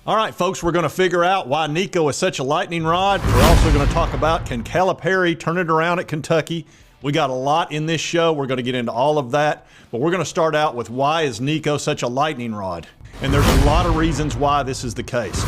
All right, folks, we're going to figure out why Nico is such a lightning rod. We're also going to talk about, can Calipari turn it around at Kentucky? We got a lot in this show. We're going to get into all of that, but we're going to start out with why is Nico such a lightning rod? And there's a lot of reasons why this is the case.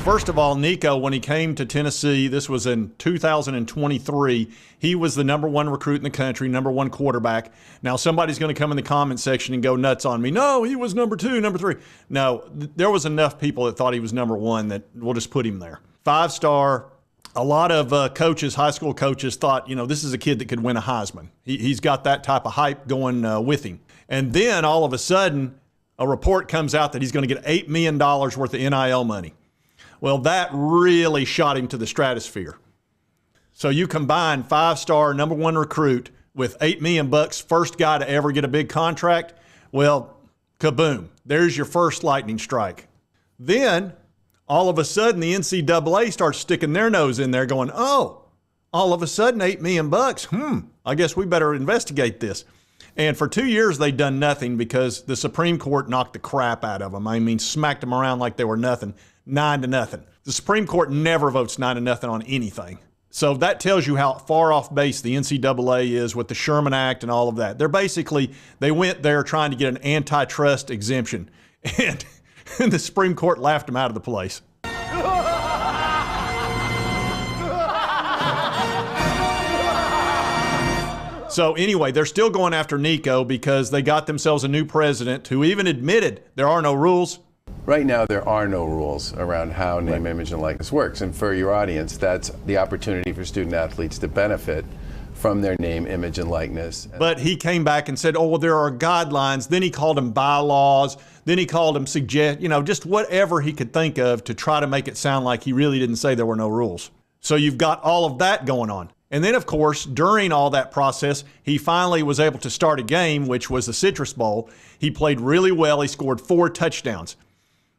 First of all, Nico, when he came to Tennessee, this was in 2023, he was the #1 recruit in the country, #1 quarterback. Now, somebody's going to come in the comment section and go nuts on me. No, he was #2, #3. No, there was enough people that thought he was #1 that we'll just put him there. 5-star. A lot of coaches, high school coaches, thought, this is a kid that could win a Heisman. He's got that type of hype going with him. And then all of a sudden, a report comes out that he's going to get $8 million worth of NIL money. Well, that really shot him to the stratosphere. So you combine 5-star #1 recruit with $8 million, first guy to ever get a big contract. Well, kaboom, there's your first lightning strike. Then all of a sudden the NCAA starts sticking their nose in there going, oh, all of a sudden $8 million, I guess we better investigate this. And for 2 years, they'd done nothing because the Supreme Court knocked the crap out of them. I mean, smacked them around like they were nothing, 9-0. The Supreme Court never votes 9-0 on anything. So that tells you how far off base the NCAA is with the Sherman Act and all of that. They went there trying to get an antitrust exemption, and the Supreme Court laughed them out of the place. So anyway, they're still going after Nico because they got themselves a new president who even admitted there are no rules. Right now, there are no rules around how name, image, and likeness works. And for your audience, that's the opportunity for student athletes to benefit from their name, image, and likeness. But he came back and said, oh, well, there are guidelines. Then he called them bylaws. Then he called them just whatever he could think of to try to make it sound like he really didn't say there were no rules. So you've got all of that going on. And then, of course, during all that process, he finally was able to start a game, which was the Citrus Bowl. He played really well. He scored 4 touchdowns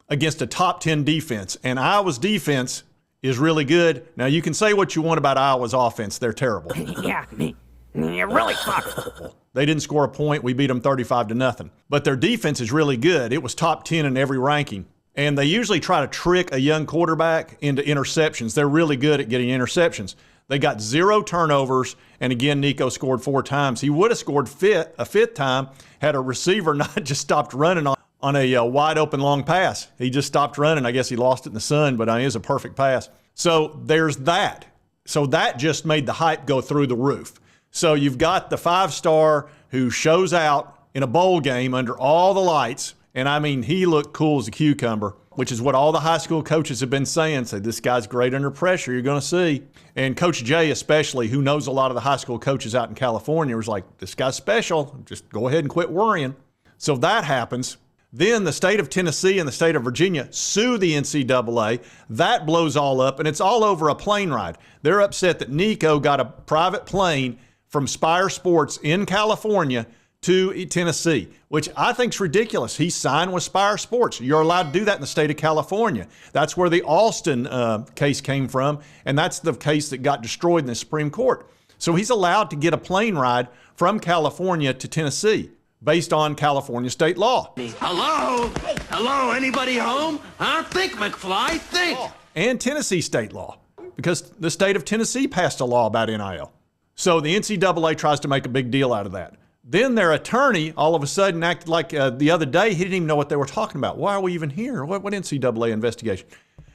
against a top 10 defense. And Iowa's defense is really good. Now, you can say what you want about Iowa's offense. They're terrible. Yeah, you really suck. They didn't score a point. We beat them 35-0. But their defense is really good. It was top 10 in every ranking. And they usually try to trick a young quarterback into interceptions. They're really good at getting interceptions. They got 0 turnovers, and again, Nico scored 4 times. He would have scored a fifth time had a receiver not just stopped running on a wide-open long pass. He just stopped running. I guess he lost it in the sun, but it is a perfect pass. So there's that. So that just made the hype go through the roof. So you've got the 5-star who shows out in a bowl game under all the lights, and I mean, he looked cool as a cucumber, which is what all the high school coaches have been saying. Say, this guy's great under pressure, you're going to see. And Coach Jay especially, who knows a lot of the high school coaches out in California, was like, this guy's special. Just go ahead and quit worrying. So that happens. Then the state of Tennessee and the state of Virginia sue the NCAA. That blows all up, and it's all over a plane ride. They're upset that Nico got a private plane from Spire Sports in California to Tennessee, which I think is ridiculous. He signed with Spire Sports. You're allowed to do that in the state of California. That's where the Alston case came from, and that's the case that got destroyed in the Supreme Court. So he's allowed to get a plane ride from California to Tennessee based on California state law. Hello? Hello, anybody home? Huh? Think, McFly, think. And Tennessee state law, because the state of Tennessee passed a law about NIL. So the NCAA tries to make a big deal out of that. Then their attorney all of a sudden acted like the other day he didn't even know what they were talking about. Why are we even here? What NCAA investigation?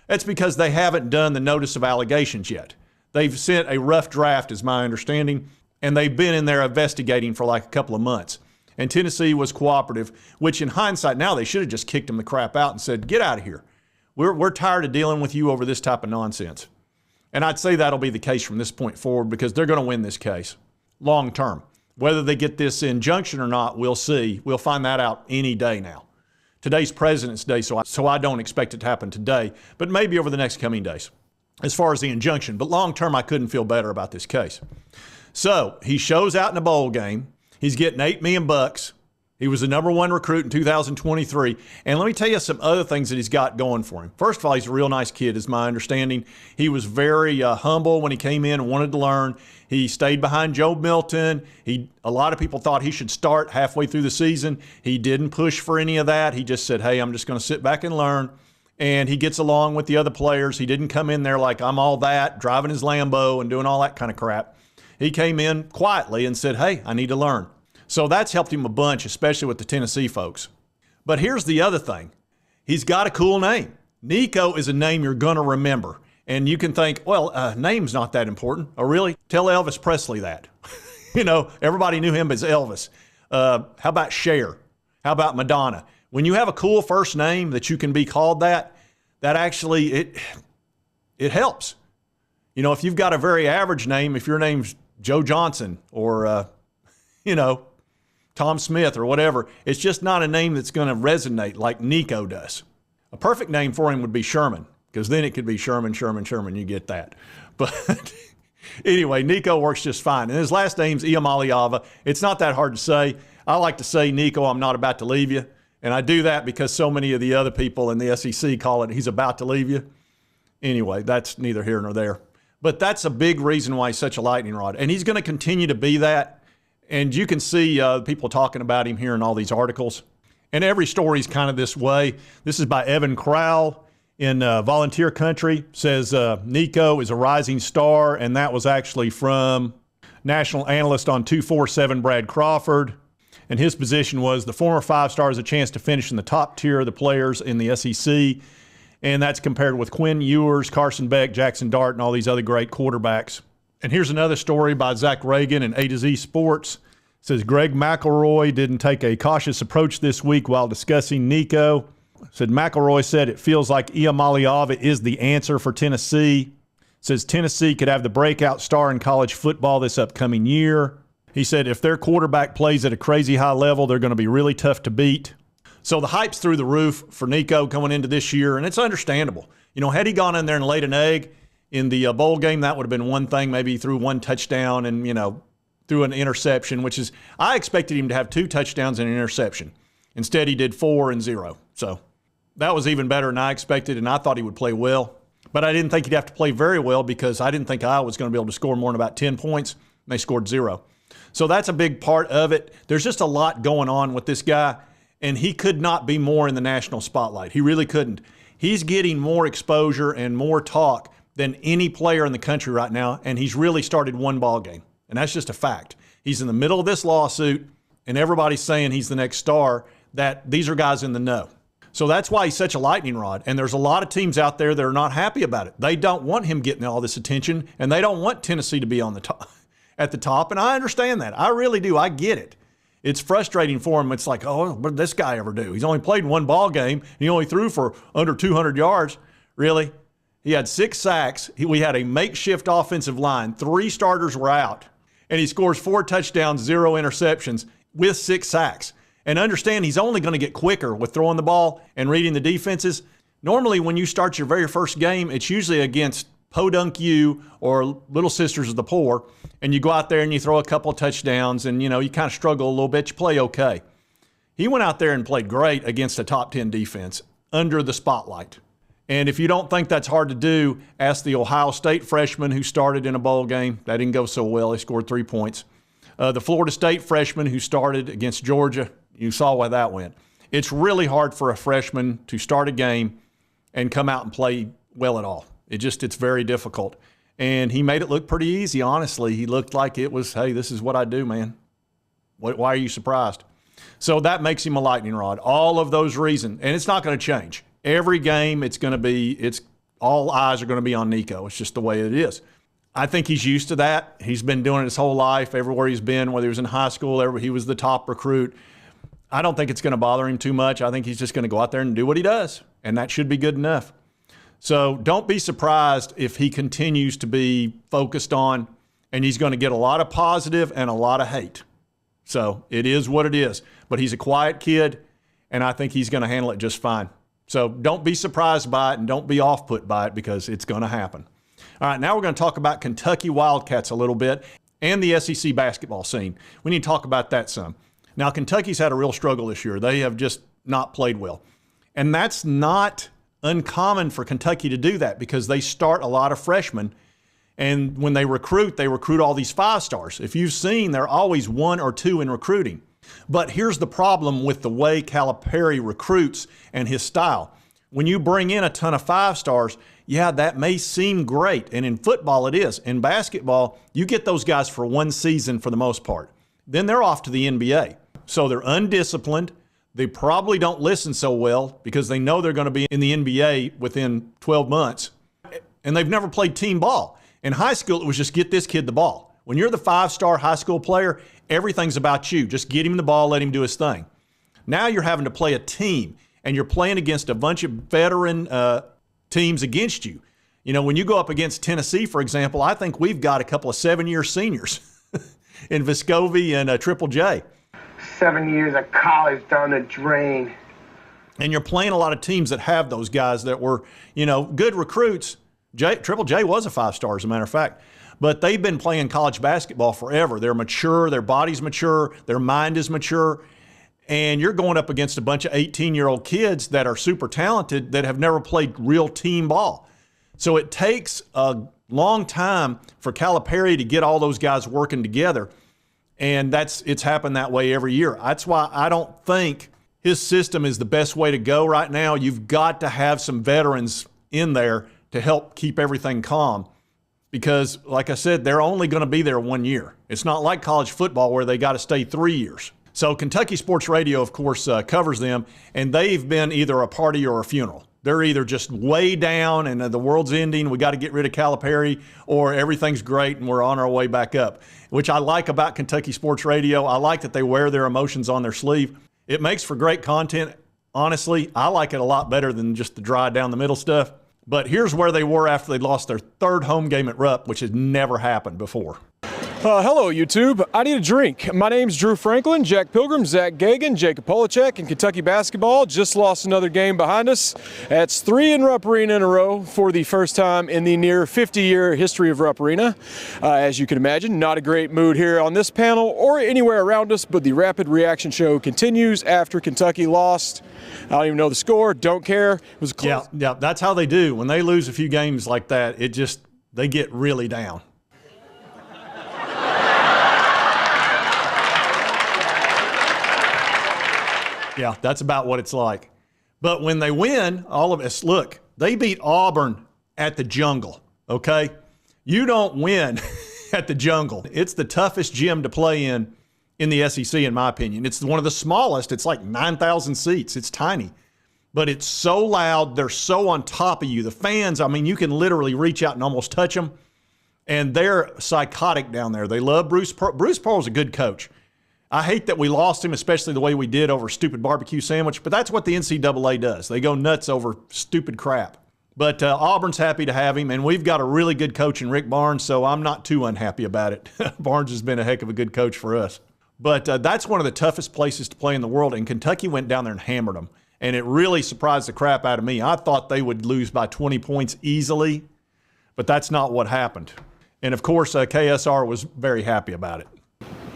That's because they haven't done the notice of allegations yet. They've sent a rough draft, is my understanding, and they've been in there investigating for like a couple of months. And Tennessee was cooperative, which in hindsight now they should have just kicked them the crap out and said, get out of here. We're tired of dealing with you over this type of nonsense. And I'd say that'll be the case from this point forward because they're going to win this case long term. Whether they get this injunction or not, we'll see. We'll find that out any day now. Today's President's Day, so I don't expect it to happen today, but maybe over the next coming days as far as the injunction. But long term, I couldn't feel better about this case. So he shows out in a bowl game. He's getting $8 million. He was the #1 recruit in 2023. And let me tell you some other things that he's got going for him. First of all, he's a real nice kid, is my understanding. He was very humble when he came in and wanted to learn. He stayed behind Joe Milton. A lot of people thought he should start halfway through the season. He didn't push for any of that. He just said, hey, I'm just going to sit back and learn. and he gets along with the other players. He didn't come in there like I'm all that, driving his Lambo and doing all that kind of crap. He came in quietly and said, hey, I need to learn. So that's helped him a bunch, especially with the Tennessee folks. But here's the other thing. He's got a cool name. Nico is a name you're going to remember. And you can think, well, name's not that important. Oh, really? Tell Elvis Presley that. Everybody knew him as Elvis. How about Cher? How about Madonna? When you have a cool first name that you can be called that actually, it helps. If you've got a very average name, if your name's Joe Johnson or, Tom Smith or whatever, it's just not a name that's going to resonate like Nico does. A perfect name for him would be Sherman, because then it could be Sherman. You get that. But anyway, Nico works just fine. And his last name's Iamaleava. It's not that hard to say. I like to say, Nico, I'm not about to leave you. And I do that because so many of the other people in the SEC call it he's about to leave you. Anyway, that's neither here nor there. But that's a big reason why he's such a lightning rod. And he's going to continue to be that. And you can see people talking about him here in all these articles. And every story is kind of this way. This is by Evan Crowell in Volunteer Country. Says Nico is a rising star, and that was actually from national analyst on 247 Brad Crawford. And his position was the former five-star has a chance to finish in the top tier of the players in the SEC. And that's compared with Quinn Ewers, Carson Beck, Jackson Dart, and all these other great quarterbacks. And here's another story by Zach Reagan in A to Z Sports. It says Greg McElroy didn't take a cautious approach this week while discussing Nico. It said McElroy said it feels like Iamaleava is the answer for Tennessee. It says Tennessee could have the breakout star in college football this upcoming year. He said if their quarterback plays at a crazy high level, they're going to be really tough to beat. So the hype's through the roof for Nico coming into this year, and it's understandable. Had he gone in there and laid an egg in the bowl game, that would have been one thing. Maybe he threw one touchdown and, threw an interception, which is, I expected him to have 2 touchdowns and an interception. Instead, he did 4 and 0. So that was even better than I expected, and I thought he would play well. But I didn't think he'd have to play very well because I didn't think Iowa was going to be able to score more than about 10 points, and they scored 0. So that's a big part of it. There's just a lot going on with this guy, and he could not be more in the national spotlight. He really couldn't. He's getting more exposure and more talk than any player in the country right now, and he's really started one ball game. And that's just a fact. He's in the middle of this lawsuit, and everybody's saying he's the next star, that these are guys in the know. So that's why he's such a lightning rod. And there's a lot of teams out there that are not happy about it. They don't want him getting all this attention, and they don't want Tennessee to be on the top, at the top. And I understand that. I really do. I get it. It's frustrating for him. It's like, oh, what did this guy ever do? He's only played one ball game. And he only threw for under 200 yards. Really? He had 6 sacks. We had a makeshift offensive line. 3 starters were out. And he scores 4 touchdowns, 0 interceptions with 6 sacks. And understand he's only going to get quicker with throwing the ball and reading the defenses. Normally when you start your very first game, it's usually against Podunk U or Little Sisters of the Poor. And you go out there and you throw a couple of touchdowns and, you kind of struggle a little bit. You play okay. He went out there and played great against a top 10 defense under the spotlight. And if you don't think that's hard to do, ask the Ohio State freshman who started in a bowl game. That didn't go so well. He scored 3 points. The Florida State freshman who started against Georgia, you saw why that went. It's really hard for a freshman to start a game and come out and play well at all. It's very difficult. And he made it look pretty easy, honestly. He looked like it was, hey, this is what I do, man. Why are you surprised? So that makes him a lightning rod. All of those reasons. And it's not going to change. Every game, all eyes are going to be on Nico. It's just the way it is. I think he's used to that. He's been doing it his whole life, everywhere he's been, whether he was in high school, he was the top recruit. I don't think it's going to bother him too much. I think he's just going to go out there and do what he does, and that should be good enough. So don't be surprised if he continues to be focused on, and he's going to get a lot of positive and a lot of hate. So it is what it is. But he's a quiet kid, and I think he's going to handle it just fine. So don't be surprised by it and don't be off-put by it because it's going to happen. All right, now we're going to talk about Kentucky Wildcats a little bit and the SEC basketball scene. We need to talk about that some. Now, Kentucky's had a real struggle this year. They have just not played well. And that's not uncommon for Kentucky to do that because they start a lot of freshmen. And when they recruit all these 5-stars. If you've seen, they're always 1 or 2 in recruiting. But here's the problem with the way Calipari recruits and his style. when you bring in a ton of 5 stars, yeah, that may seem great. And in football, it is. In basketball, you get those guys for one season for the most part. Then they're off to the NBA. So they're undisciplined. They probably don't listen so well because they know they're going to be in the NBA within 12 months. And they've never played team ball. In high school, it was just get this kid the ball. When you're the 5-star high school player, everything's about you. Just get him the ball, let him do his thing. Now you're having to play a team, and you're playing against a bunch of veteran teams against you. You know, when you go up against Tennessee, for example, I think we've got a couple of 7-year seniors in Vescovi and Triple J. 7 years of college down the drain. And you're playing a lot of teams that have those guys that were, you know, good recruits. Triple J was a 5-star, as a matter of fact. But they've been playing college basketball forever. They're mature, their body's mature, their mind is mature. And you're going up against a bunch of 18-year-old kids that are super talented that have never played real team ball. So it takes a long time for Calipari to get all those guys working together. And it's happened that way every year. That's why I don't think his system is the best way to go right now. You've got to have some veterans in there to help keep everything calm. Because, like I said, they're only going to be there 1 year. It's not like college football where they got to stay 3 years. So Kentucky Sports Radio, of course, covers them, and they've been either a party or a funeral. They're either just way down and the world's ending, we got to get rid of Calipari, or everything's great and we're on our way back up, which I like about Kentucky Sports Radio. I like that they wear their emotions on their sleeve. It makes for great content. Honestly, I like it a lot better than just the dry down the middle stuff. But here's where they were after they lost their 3rd home game at Rupp, which has never happened before. Hello, YouTube. I need a drink. My name's Drew Franklin, Jack Pilgrim, Zach Gagan, Jacob Polachek, and Kentucky basketball just lost another game behind us. That's 3 in Rupp Arena in a row for the first time in the near 50-year history of Rupp Arena. As you can imagine, not a great mood here on this panel or anywhere around us, but the Rapid Reaction Show continues after Kentucky lost. I don't even know the score, don't care. It was close. Yeah, that's how they do. When they lose a few games like that, they get really down. Yeah, that's about what it's like. But when they win, all of us, look, they beat Auburn at the Jungle, okay? You don't win at the Jungle. It's the toughest gym to play in the SEC, in my opinion. It's one of the smallest. It's like 9,000 seats. It's tiny. But it's so loud. They're so on top of you. The fans, I mean, you can literally reach out and almost touch them. And they're psychotic down there. They love Bruce Pearl. Bruce Pearl's a good coach. I hate that we lost him, especially the way we did over stupid barbecue sandwich, but that's what the NCAA does. They go nuts over stupid crap. But Auburn's happy to have him, and we've got a really good coach in Rick Barnes, so I'm not too unhappy about it. Barnes has been a heck of a good coach for us. But that's one of the toughest places to play in the world, and Kentucky went down there and hammered them, and it really surprised the crap out of me. I thought they would lose by 20 points easily, but that's not what happened. And, of course, KSR was very happy about it.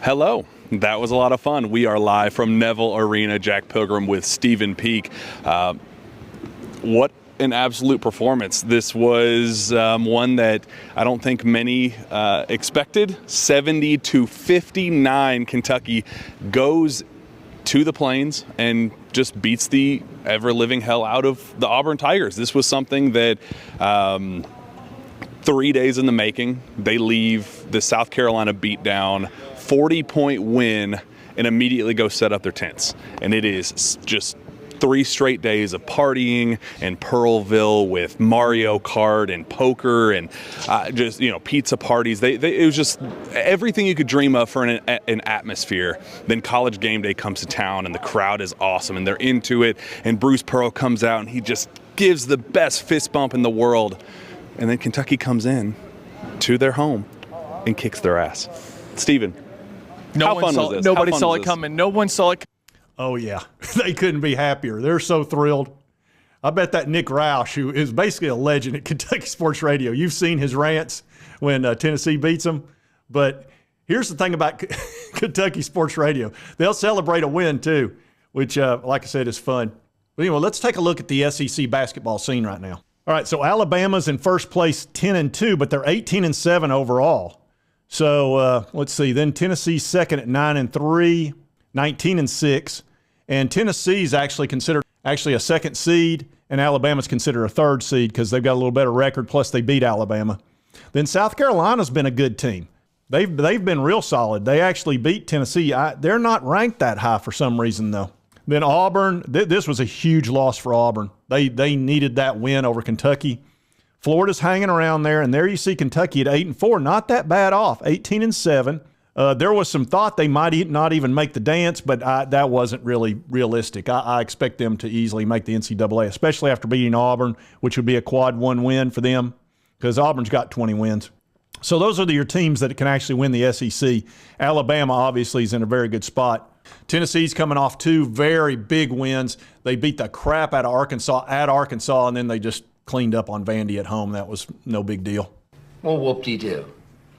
Hello. That was a lot of fun. We are live from Neville Arena. Jack Pilgrim with Stephen Peak. What an absolute performance. This was one that I don't think many expected. 70-59, Kentucky goes to the Plains and just beats the ever-living hell out of the Auburn Tigers. This was something that 3 days in the making. They leave the South Carolina beatdown, 40-point win, and immediately go set up their tents. And it is just 3 straight days of partying in Pearlville with Mario Kart and poker and just, pizza parties. It was just everything you could dream of for an atmosphere. Then College Game Day comes to town and the crowd is awesome and they're into it. And Bruce Pearl comes out and he just gives the best fist bump in the world. And then Kentucky comes in to their home and kicks their ass. Steven, how fun was this? Nobody saw it coming. No one saw it. Oh, yeah. They couldn't be happier. They're so thrilled. I bet that Nick Roush, who is basically a legend at Kentucky Sports Radio, you've seen his rants when Tennessee beats them. But here's the thing about Kentucky Sports Radio. They'll celebrate a win, too, which, like I said, is fun. But anyway, let's take a look at the SEC basketball scene right now. All right, so Alabama's in first place 10-2, but they're 18-7 overall. So let's see. Then Tennessee's second at 9-3, 19-6. And Tennessee's actually considered a second seed, and Alabama's considered a 3rd seed because they've got a little better record, plus they beat Alabama. Then South Carolina's been a good team. They've been real solid. They actually beat Tennessee. They're not ranked that high for some reason, though. Then Auburn, this was a huge loss for Auburn. They needed that win over Kentucky. Florida's hanging around there, and there you see Kentucky at 8-4, not that bad off, 18-7. There was some thought they might not even make the dance, but that wasn't really realistic. I expect them to easily make the NCAA, especially after beating Auburn, which would be a quad 1 win for them because Auburn's got 20 wins. So those are your teams that can actually win the SEC. Alabama obviously is in a very good spot. Tennessee's coming off 2 very big wins. They beat the crap out of Arkansas at Arkansas, and then they just cleaned up on Vandy at home. That was no big deal. Well, whoop-de-doo.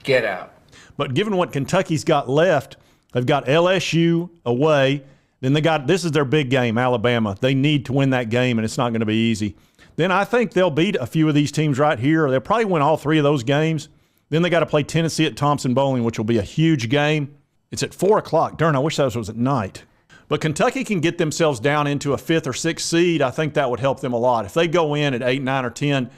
Get out. But given what Kentucky's got left, they've got LSU away. Then this is their big game, Alabama. They need to win that game, and it's not going to be easy. Then I think they'll beat a few of these teams right here. They'll probably win all 3 of those games. Then they got to play Tennessee at Thompson-Boling, which will be a huge game. It's at 4 o'clock. Darn, I wish that was at night. But Kentucky can get themselves down into a 5th or 6th seed. I think that would help them a lot. If they go in at 8, 9, or 10,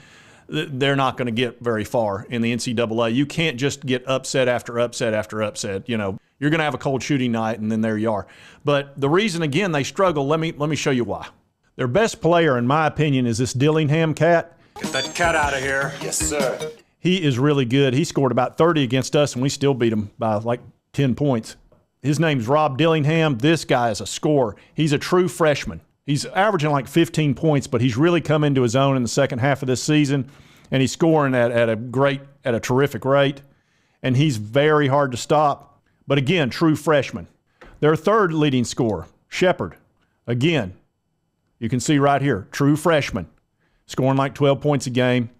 they're not going to get very far in the NCAA. You can't just get upset after upset after upset. You know, you're going to have a cold shooting night, and then there you are. But the reason, again, they struggle, let me show you why. Their best player, in my opinion, is this Dillingham cat. Get that cat out of here. Yes, sir. He is really good. He scored about 30 against us, and we still beat him by like 10 points. His name's Rob Dillingham. This guy is a scorer. He's a true freshman. He's averaging like 15 points, but he's really come into his own in the second half of this season, and he's scoring at a terrific rate, and he's very hard to stop. But again, true freshman. Their 3rd leading scorer, Shepard. Again, you can see right here, true freshman, scoring like 12 points a game.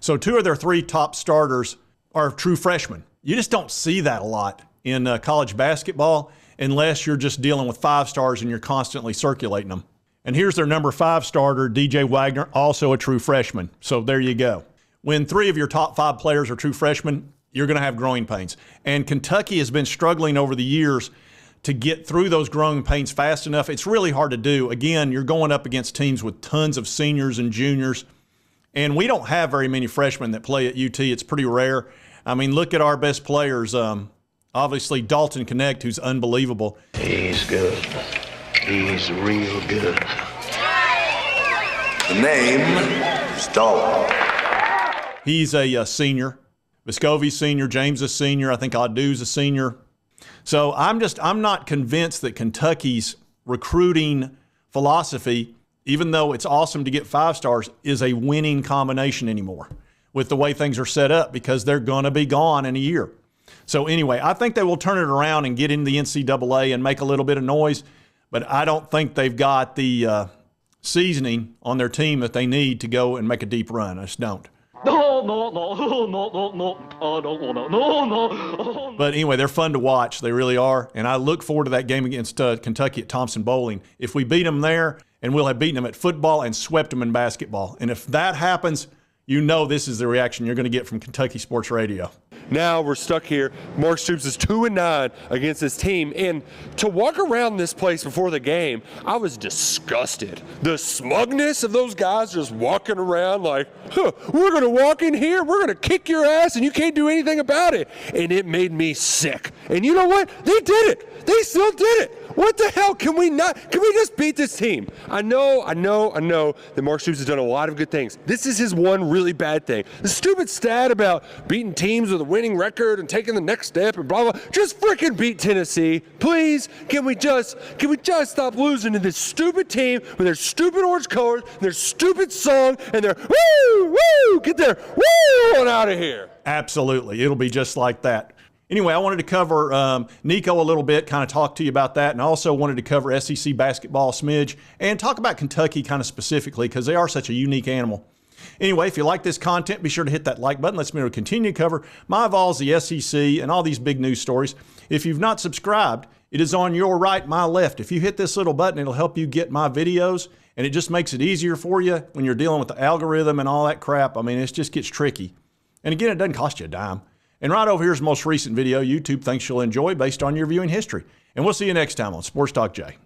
So 2 of their 3 top starters are true freshmen. You just don't see that a lot in college basketball unless you're just dealing with 5 stars and you're constantly circulating them. And here's their number 5 starter, DJ Wagner, also a true freshman. So there you go. When 3 of your top 5 players are true freshmen, you're going to have growing pains. And Kentucky has been struggling over the years to get through those growing pains fast enough. It's really hard to do. Again, you're going up against teams with tons of seniors and juniors. And we don't have very many freshmen that play at UT. It's pretty rare. I mean, look at our best players. Obviously, Dalton Connect, who's unbelievable. He's good. He's real good. The name is Dalton. He's a senior. Vescovi's senior. James is senior. I think Adu's a senior. So I'm not convinced that Kentucky's recruiting philosophy, even though it's awesome to get 5 stars, is a winning combination anymore with the way things are set up because they're going to be gone in a year. So anyway, I think they will turn it around and get into the NCAA and make a little bit of noise, but I don't think they've got the seasoning on their team that they need to go and make a deep run. I just don't. But anyway, they're fun to watch. They really are. And I look forward to that game against Kentucky at Thompson-Boling. If we beat them there, and we'll have beaten them at football and swept them in basketball. And if that happens, you know this is the reaction you're going to get from Kentucky Sports Radio. Now we're stuck here. Mark Stoops is 2-9 against this team. And to walk around this place before the game, I was disgusted. The smugness of those guys just walking around like, we're going to walk in here, we're going to kick your ass, and you can't do anything about it. And it made me sick. And you know what? They did it. They still did it. What the hell? Can we just beat this team? I know that Mark Stoops has done a lot of good things. This is his one really bad thing. The stupid stat about beating teams with a winning record and taking the next step and blah, blah. Just freaking beat Tennessee. Please, can we just stop losing to this stupid team with their stupid orange colors, and their stupid song, and their woo, get their woo on out of here. Absolutely. It'll be just like that. Anyway, I wanted to cover Nico a little bit, kind of talk to you about that, and I also wanted to cover SEC basketball a smidge and talk about Kentucky kind of specifically because they are such a unique animal. Anyway, if you like this content, be sure to hit that like button. Let's continue to cover my Vols, the SEC, and all these big news stories. If you've not subscribed, it is on your right, my left. If you hit this little button, it'll help you get my videos, and it just makes it easier for you when you're dealing with the algorithm and all that crap. I mean, it just gets tricky. And again, it doesn't cost you a dime. And right over here is the most recent video YouTube thinks you'll enjoy based on your viewing history. And we'll see you next time on Sports Talk Jay.